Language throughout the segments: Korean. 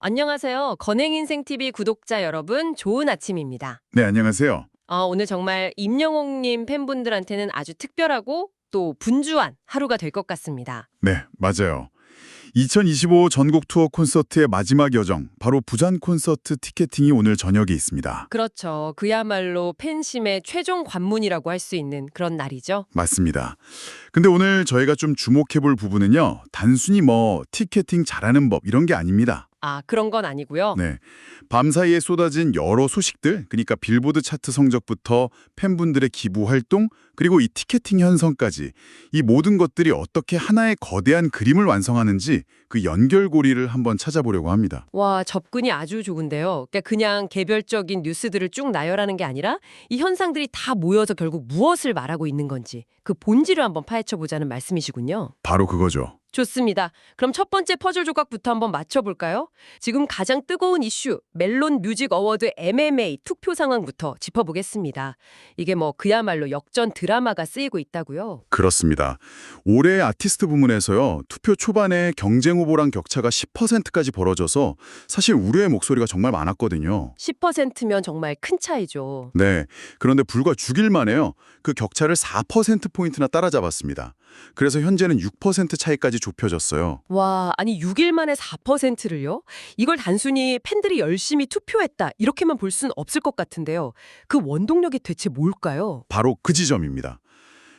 안녕하세요. 건행인생TV 구독자 여러분, 좋은 아침입니다. 네, 안녕하세요. 오늘 정말 임영웅님 팬분들한테는 아주 특별하고 또 분주한 하루가 될 것 같습니다. 네, 맞아요. 2025 전국 투어 콘서트의 마지막 여정, 바로 부산 콘서트 티켓팅이 오늘 저녁에 있습니다. 그렇죠. 그야말로 팬심의 최종 관문이라고 할 수 있는 그런 날이죠. 맞습니다. 근데 오늘 저희가 좀 주목해볼 부분은요, 단순히 티켓팅 잘하는 법 이런 게 아닙니다. 그런 건 아니고요. 네, 밤사이에 쏟아진 여러 소식들, 그러니까 빌보드 차트 성적부터 팬분들의 기부 활동, 그리고 이 티켓팅 현상까지 이 모든 것들이 어떻게 하나의 거대한 그림을 완성하는지 그 연결고리를 한번 찾아보려고 합니다. 와, 접근이 아주 좋은데요. 그러니까 그냥 개별적인 뉴스들을 쭉 나열하는 게 아니라 이 현상들이 다 모여서 결국 무엇을 말하고 있는 건지 그 본질을 한번 파헤쳐보자는 말씀이시군요. 바로 그거죠. 좋습니다. 그럼 첫 번째 퍼즐 조각부터 한번 맞춰볼까요? 지금 가장 뜨거운 이슈, 멜론 뮤직 어워드 MMA 투표 상황부터 짚어보겠습니다. 이게 그야말로 역전 드라마가 쓰이고 있다고요? 그렇습니다. 올해 아티스트 부문에서요, 투표 초반에 경쟁 후보랑 격차가 10%까지 벌어져서 사실 우려의 목소리가 정말 많았거든요. 10%면 정말 큰 차이죠. 네. 그런데 불과 6일 만에요, 그 격차를 4%포인트나 따라잡았습니다. 그래서 현재는 6% 차이까지 좁혀졌어요. 와, 아니 6일 만에 4%를요? 이걸 단순히 팬들이 열심히 투표했다 이렇게만 볼 수는 없을 것 같은데요. 그 원동력이 대체 뭘까요? 바로 그 지점입니다.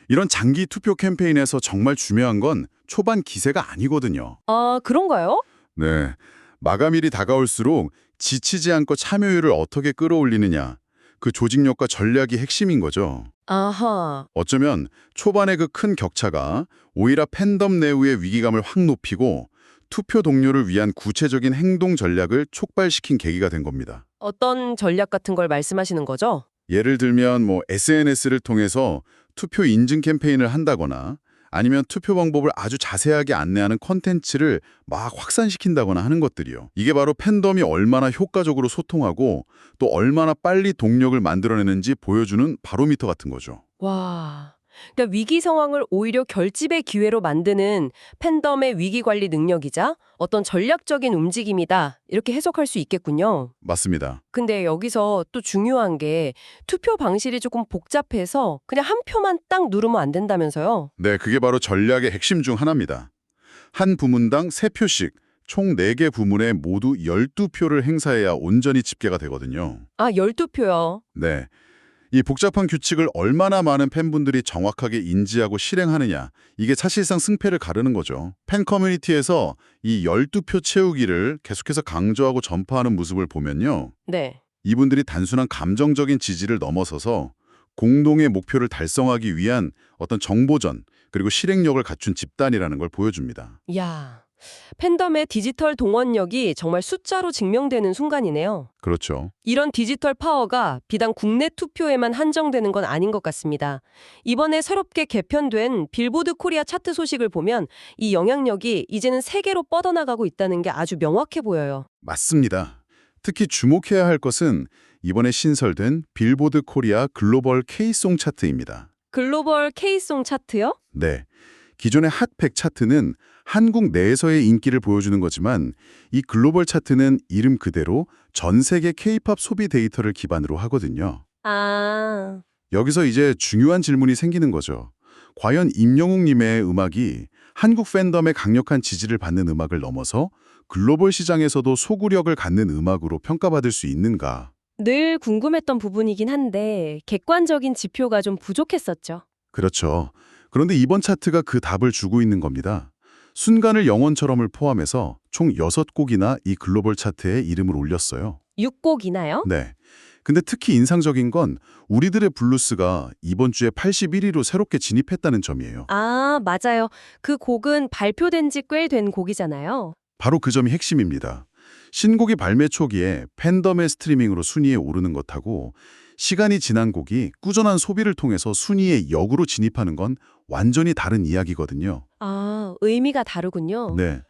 이런 장기 투표 캠페인에서 정말 중요한 건 초반 기세가 아니거든요. 그런가요? 네. 마감일이 다가올수록 지치지 않고 참여율을 어떻게 끌어올리느냐, 그 조직력과 전략이 핵심인 거죠. 아하. 어쩌면 초반의 그 큰 격차가 오히려 팬덤 내부의 위기감을 확 높이고 투표 동료를 위한 구체적인 행동 전략을 촉발시킨 계기가 된 겁니다. 어떤 전략 같은 걸 말씀하시는 거죠? 예를 들면 SNS를 통해서 투표 인증 캠페인을 한다거나 아니면 투표 방법을 아주 자세하게 안내하는 콘텐츠를 막 확산시킨다거나 하는 것들이요. 이게 바로 팬덤이 얼마나 효과적으로 소통하고 또 얼마나 빨리 동력을 만들어내는지 보여주는 바로미터 같은 거죠. 와. 그러니까 위기 상황을 오히려 결집의 기회로 만드는 팬덤의 위기 관리 능력이자 어떤 전략적인 움직임이다. 이렇게 해석할 수 있겠군요. 맞습니다. 근데 여기서 또 중요한 게 투표 방식이 조금 복잡해서 그냥 한 표만 딱 누르면 안 된다면서요? 네, 그게 바로 전략의 핵심 중 하나입니다. 한 부문당 3표씩 총 4개 부문에 모두 12표를 행사해야 온전히 집계가 되거든요. 12표요. 네. 이 복잡한 규칙을 얼마나 많은 팬분들이 정확하게 인지하고 실행하느냐, 이게 사실상 승패를 가르는 거죠. 팬 커뮤니티에서 이 12표 채우기를 계속해서 강조하고 전파하는 모습을 보면요, 네. 이분들이 단순한 감정적인 지지를 넘어서서 공동의 목표를 달성하기 위한 어떤 정보전, 그리고 실행력을 갖춘 집단이라는 걸 보여줍니다. 야, 팬덤의 디지털 동원력이 정말 숫자로 증명되는 순간이네요. 그렇죠. 이런 디지털 파워가 비단 국내 투표에만 한정되는 건 아닌 것 같습니다. 이번에 새롭게 개편된 빌보드 코리아 차트 소식을 보면 이 영향력이 이제는 세계로 뻗어나가고 있다는 게 아주 명확해 보여요. 맞습니다. 특히 주목해야 할 것은 이번에 신설된 빌보드 코리아 글로벌 K송 차트입니다. 글로벌 K송 차트요? 네. 기존의 핫100 차트는 한국 내에서의 인기를 보여주는 거지만 이 글로벌 차트는 이름 그대로 전 세계 K-팝 소비 데이터를 기반으로 하거든요. 아, 여기서 이제 중요한 질문이 생기는 거죠. 과연 임영웅 님의 음악이 한국 팬덤의 강력한 지지를 받는 음악을 넘어서 글로벌 시장에서도 소구력을 갖는 음악으로 평가받을 수 있는가? 늘 궁금했던 부분이긴 한데 객관적인 지표가 좀 부족했었죠. 그렇죠. 그런데 이번 차트가 그 답을 주고 있는 겁니다. 순간을 영원처럼을 포함해서 총 6곡이나 이 글로벌 차트에 이름을 올렸어요. 6곡이나요? 네. 근데 특히 인상적인 건 우리들의 블루스가 이번 주에 81위로 새롭게 진입했다는 점이에요. 맞아요. 그 곡은 발표된 지 꽤 된 곡이잖아요. 바로 그 점이 핵심입니다. 신곡이 발매 초기에 팬덤의 스트리밍으로 순위에 오르는 것하고 시간이 지난 곡이 꾸준한 소비를 통해서 순위에 역으로 진입하는 건 완전히 다른 이야기거든요. 의미가 다르군요. 네.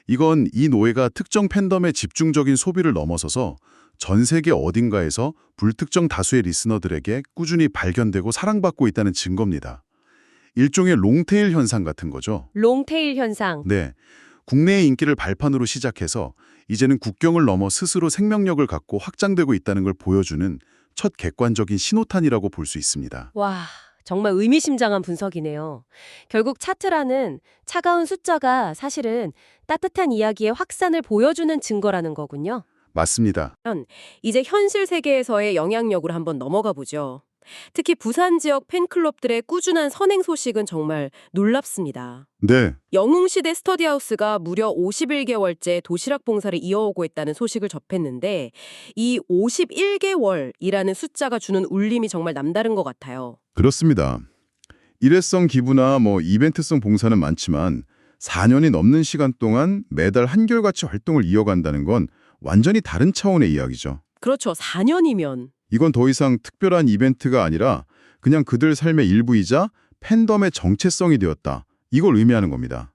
이건 이 노예가 특정 팬덤의 집중적인 소비를 넘어서서 전 세계 어딘가에서 불특정 다수의 리스너들에게 꾸준히 발견되고 사랑받고 있다는 증거입니다. 일종의 롱테일 현상 같은 거죠. 롱테일 현상. 네. 국내의 인기를 발판으로 시작해서 이제는 국경을 넘어 스스로 생명력을 갖고 확장되고 있다는 걸 보여주는 첫 객관적인 신호탄이라고 볼 수 있습니다. 와, 정말 의미심장한 분석이네요. 결국 차트라는 차가운 숫자가 사실은 따뜻한 이야기의 확산을 보여주는 증거라는 거군요. 맞습니다. 이제 현실 세계에서의 영향력으로 한번 넘어가 보죠. 특히 부산 지역 팬클럽들의 꾸준한 선행 소식은 정말 놀랍습니다. 네, 영웅시대 스터디하우스가 무려 51개월째 도시락 봉사를 이어오고 있다는 소식을 접했는데 이 51개월이라는 숫자가 주는 울림이 정말 남다른 것 같아요. 그렇습니다. 일회성 기부나 이벤트성 봉사는 많지만 4년이 넘는 시간 동안 매달 한결같이 활동을 이어간다는 건 완전히 다른 차원의 이야기죠. 그렇죠. 4년이면. 이건 더 이상 특별한 이벤트가 아니라 그냥 그들 삶의 일부이자 팬덤의 정체성이 되었다. 이걸 의미하는 겁니다.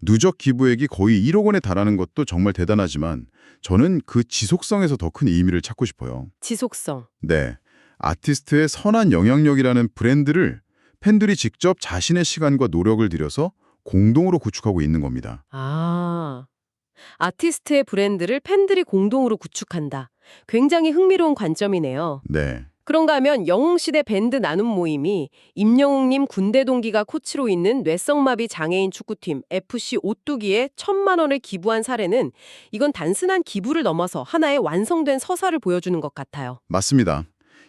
누적 기부액이 거의 1억 원에 달하는 것도 정말 대단하지만 저는 그 지속성에서 더 큰 의미를 찾고 싶어요. 지속성. 네, 아티스트의 선한 영향력이라는 브랜드를 팬들이 직접 자신의 시간과 노력을 들여서 공동으로 구축하고 있는 겁니다. 아티스트의 브랜드를 팬들이 공동으로 구축한다. 굉장히 흥미로운 관점이네요. 네, 그런가 하면 영웅시대 밴드 나눔 모임이 임영웅님 군대 동기가 코치로 있는 뇌성마비 장애인 축구팀 FC 오뚜기에 1,000만 원을 기부한 사례는 이건 단순한 기부를 넘어서 하나의 완성된 서사를 보여주는 것 같아요. 맞습니다.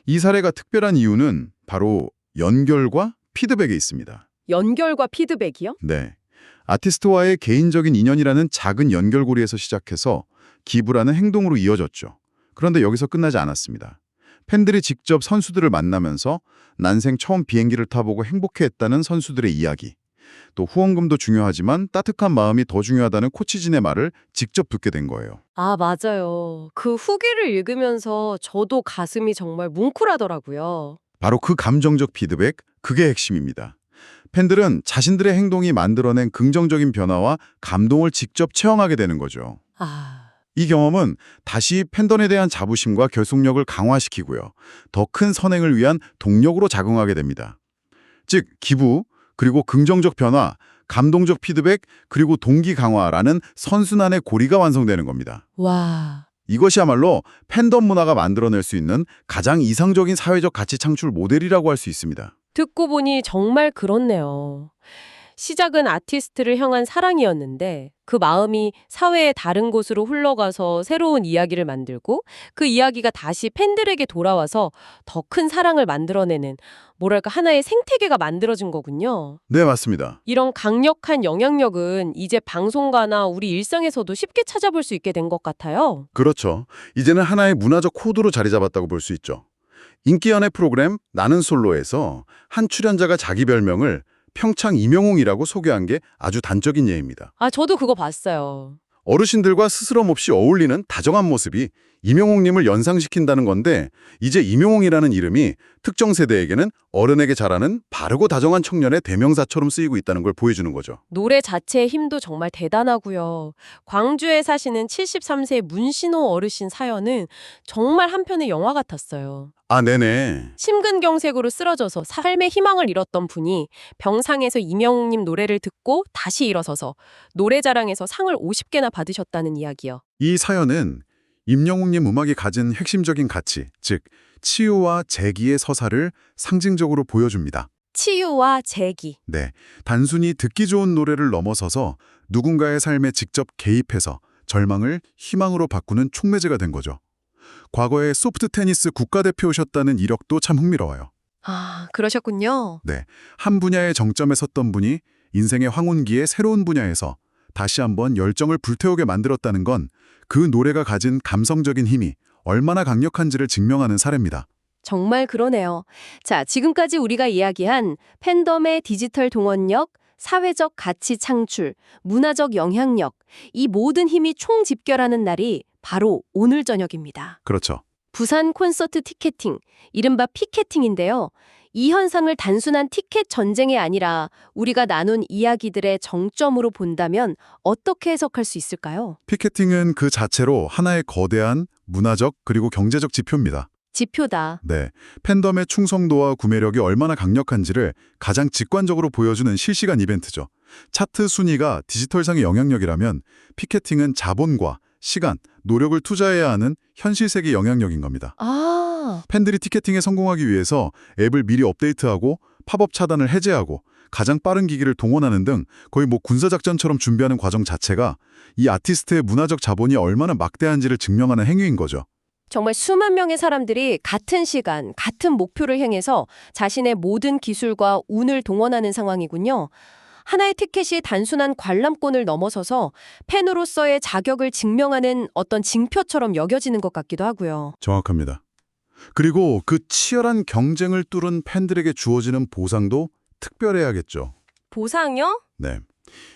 이 사례가 특별한 이유는 바로 연결과 피드백에 있습니다. 연결과 피드백이요? 네, 아티스트와의 개인적인 인연이라는 작은 연결고리에서 시작해서 기부라는 행동으로 이어졌죠. 그런데 여기서 끝나지 않았습니다. 팬들이 직접 선수들을 만나면서 난생 처음 비행기를 타보고 행복해했다는 선수들의 이야기, 또 후원금도 중요하지만 따뜻한 마음이 더 중요하다는 코치진의 말을 직접 듣게 된 거예요. 맞아요. 그 후기를 읽으면서 저도 가슴이 정말 뭉클하더라고요. 바로 그 감정적 피드백, 그게 핵심입니다. 팬들은 자신들의 행동이 만들어낸 긍정적인 변화와 감동을 직접 체험하게 되는 거죠. 이 경험은 다시 팬덤에 대한 자부심과 결속력을 강화시키고요. 더 큰 선행을 위한 동력으로 작용하게 됩니다. 즉, 기부, 그리고 긍정적 변화, 감동적 피드백, 그리고 동기 강화라는 선순환의 고리가 완성되는 겁니다. 와. 이것이야말로 팬덤 문화가 만들어낼 수 있는 가장 이상적인 사회적 가치 창출 모델이라고 할 수 있습니다. 듣고 보니 정말 그렇네요. 시작은 아티스트를 향한 사랑이었는데 그 마음이 사회의 다른 곳으로 흘러가서 새로운 이야기를 만들고 그 이야기가 다시 팬들에게 돌아와서 더 큰 사랑을 만들어내는 뭐랄까 하나의 생태계가 만들어진 거군요. 네, 맞습니다. 이런 강력한 영향력은 이제 방송가나 우리 일상에서도 쉽게 찾아볼 수 있게 된 것 같아요. 그렇죠. 이제는 하나의 문화적 코드로 자리 잡았다고 볼 수 있죠. 인기 연애 프로그램 나는 솔로에서 한 출연자가 자기 별명을 평창 임영웅이라고 소개한 게 아주 단적인 예입니다. 저도 그거 봤어요. 어르신들과 스스럼 없이 어울리는 다정한 모습이 임영웅님을 연상시킨다는 건데 이제 임영웅이라는 이름이 특정 세대에게는 어른에게 잘하는 바르고 다정한 청년의 대명사처럼 쓰이고 있다는 걸 보여주는 거죠. 노래 자체의 힘도 정말 대단하고요. 광주에 사시는 73세 문신호 어르신 사연은 정말 한편의 영화 같았어요. 네네. 심근경색으로 쓰러져서 삶의 희망을 잃었던 분이 병상에서 임영웅님 노래를 듣고 다시 일어서서 노래자랑에서 상을 50개나 받으셨다는 이야기요. 이 사연은 임영웅님 음악이 가진 핵심적인 가치, 즉 치유와 재기의 서사를 상징적으로 보여줍니다. 치유와 재기. 네, 단순히 듣기 좋은 노래를 넘어서서 누군가의 삶에 직접 개입해서 절망을 희망으로 바꾸는 촉매제가 된 거죠. 과거에 소프트 테니스 국가대표셨다는 이력도 참 흥미로워요. 그러셨군요. 네, 한 분야의 정점에 섰던 분이 인생의 황혼기에 새로운 분야에서 다시 한번 열정을 불태우게 만들었다는 건 그 노래가 가진 감성적인 힘이 얼마나 강력한지를 증명하는 사례입니다. 정말 그러네요. 자, 지금까지 우리가 이야기한 팬덤의 디지털 동원력, 사회적 가치 창출, 문화적 영향력, 이 모든 힘이 총집결하는 날이 바로 오늘 저녁입니다. 그렇죠. 부산 콘서트 티켓팅, 이른바 피켓팅인데요. 이 현상을 단순한 티켓 전쟁이 아니라 우리가 나눈 이야기들의 정점으로 본다면 어떻게 해석할 수 있을까요? 피켓팅은 그 자체로 하나의 거대한 문화적 그리고 경제적 지표입니다. 지표다. 네, 팬덤의 충성도와 구매력이 얼마나 강력한지를 가장 직관적으로 보여주는 실시간 이벤트죠. 차트 순위가 디지털상의 영향력이라면 피케팅은 자본과 시간, 노력을 투자해야 하는 현실 세계 영향력인 겁니다. 아, 팬들이 티켓팅에 성공하기 위해서 앱을 미리 업데이트하고 팝업 차단을 해제하고 가장 빠른 기기를 동원하는 등 거의 군사작전처럼 준비하는 과정 자체가 이 아티스트의 문화적 자본이 얼마나 막대한지를 증명하는 행위인 거죠. 정말 수만 명의 사람들이 같은 시간, 같은 목표를 향해서 자신의 모든 기술과 운을 동원하는 상황이군요. 하나의 티켓이 단순한 관람권을 넘어서서 팬으로서의 자격을 증명하는 어떤 징표처럼 여겨지는 것 같기도 하고요. 정확합니다. 그리고 그 치열한 경쟁을 뚫은 팬들에게 주어지는 보상도 특별해야겠죠. 보상요? 네.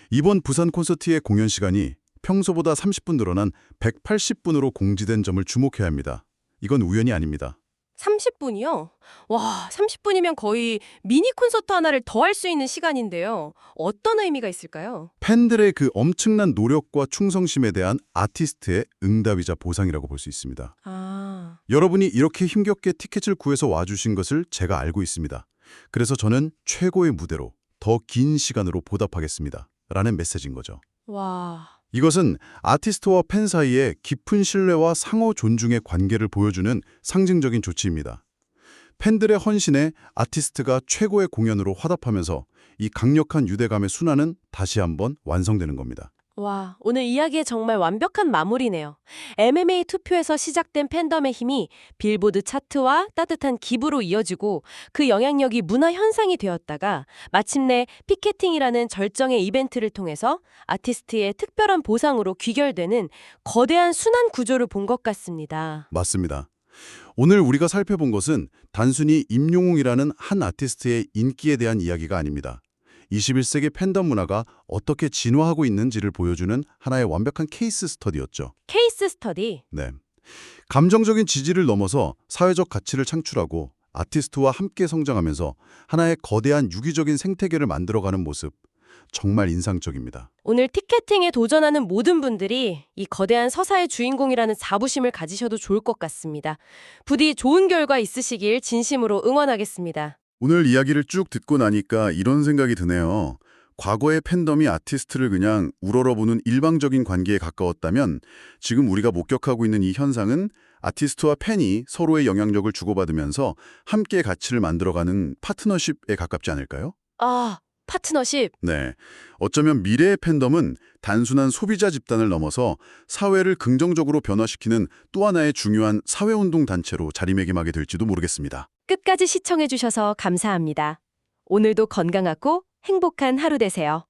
이번 부산 콘서트의 공연 시간이 평소보다 30분 늘어난 180분으로 공지된 점을 주목해야 합니다. 이건 우연이 아닙니다. 30분이요? 와, 30분이면 거의 미니 콘서트 하나를 더 할 수 있는 시간인데요. 어떤 의미가 있을까요? 팬들의 그 엄청난 노력과 충성심에 대한 아티스트의 응답이자 보상이라고 볼 수 있습니다. 아, 여러분이 이렇게 힘겹게 티켓을 구해서 와주신 것을 제가 알고 있습니다. 그래서 저는 최고의 무대로 더 긴 시간으로 보답하겠습니다. 라는 메시지인 거죠. 와. 이것은 아티스트와 팬 사이의 깊은 신뢰와 상호 존중의 관계를 보여주는 상징적인 조치입니다. 팬들의 헌신에 아티스트가 최고의 공연으로 화답하면서 이 강력한 유대감의 순환은 다시 한번 완성되는 겁니다. 와, 오늘 이야기에 정말 완벽한 마무리네요. MMA 투표에서 시작된 팬덤의 힘이 빌보드 차트와 따뜻한 기부로 이어지고 그 영향력이 문화 현상이 되었다가 마침내 피케팅이라는 절정의 이벤트를 통해서 아티스트의 특별한 보상으로 귀결되는 거대한 순환 구조를 본 것 같습니다. 맞습니다. 오늘 우리가 살펴본 것은 단순히 임영웅이라는 한 아티스트의 인기에 대한 이야기가 아닙니다. 21세기 팬덤 문화가 어떻게 진화하고 있는지를 보여주는 하나의 완벽한 케이스 스터디였죠. 케이스 스터디. 네. 감정적인 지지를 넘어서 사회적 가치를 창출하고 아티스트와 함께 성장하면서 하나의 거대한 유기적인 생태계를 만들어가는 모습, 정말 인상적입니다. 오늘 티켓팅에 도전하는 모든 분들이 이 거대한 서사의 주인공이라는 자부심을 가지셔도 좋을 것 같습니다. 부디 좋은 결과 있으시길 진심으로 응원하겠습니다. 오늘 이야기를 쭉 듣고 나니까 이런 생각이 드네요. 과거의 팬덤이 아티스트를 그냥 우러러보는 일방적인 관계에 가까웠다면 지금 우리가 목격하고 있는 이 현상은 아티스트와 팬이 서로의 영향력을 주고받으면서 함께 가치를 만들어가는 파트너십에 가깝지 않을까요? 아, 파트너십. 네. 어쩌면 미래의 팬덤은 단순한 소비자 집단을 넘어서 사회를 긍정적으로 변화시키는 또 하나의 중요한 사회운동 단체로 자리매김하게 될지도 모르겠습니다. 끝까지 시청해주셔서 감사합니다. 오늘도 건강하고 행복한 하루 되세요.